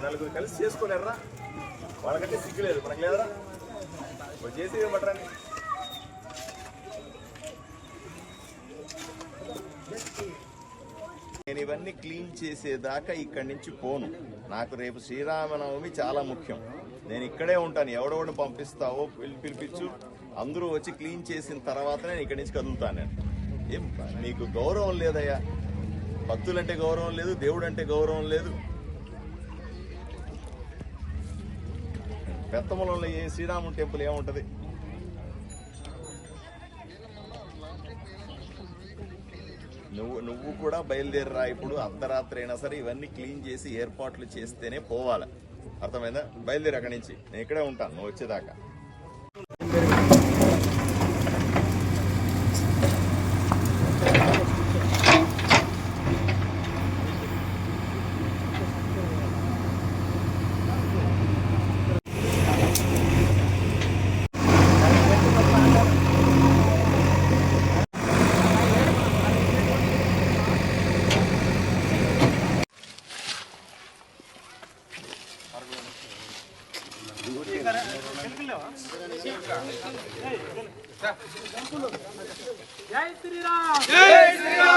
నలుగురు కలిసి చేసుకోలేరా? వాళ్ళకంటే సిగ్గులేదు, మనకు లేదరా? చేసి ఏమంటారని నేను ఇవన్నీ క్లీన్ చేసేదాకా ఇక్కడి నుంచి పోను. నాకు రేపు శ్రీరామనవమి చాలా ముఖ్యం. నేను ఇక్కడే ఉంటాను. ఎవడెవడు పంపిస్తావో పిలిపించు, అందరూ వచ్చి క్లీన్ చేసిన తర్వాత నేను ఇక్కడి నుంచి కదులుతాను. నేను ఏం నీకు గౌరవం లేదయ్యా? భక్తులంటే గౌరవం లేదు, దేవుడు అంటే గౌరవం లేదు. పెత్తమూలంలో ఏ శ్రీరాముని టెంపుల్ ఏముంటది? నువ్వు కూడా బయలుదేరరా. ఇప్పుడు అర్ధరాత్రి అయినా సరే ఇవన్నీ క్లీన్ చేసి ఏర్పాట్లు చేస్తేనే పోవాలి. అర్థమైందా? బయలుదేరి అక్కడి నుంచి. నేను ఇక్కడే ఉంటాను నువ్వు వచ్చేదాకా. జై శ్రీరామ్. జై శ్రీరామ్.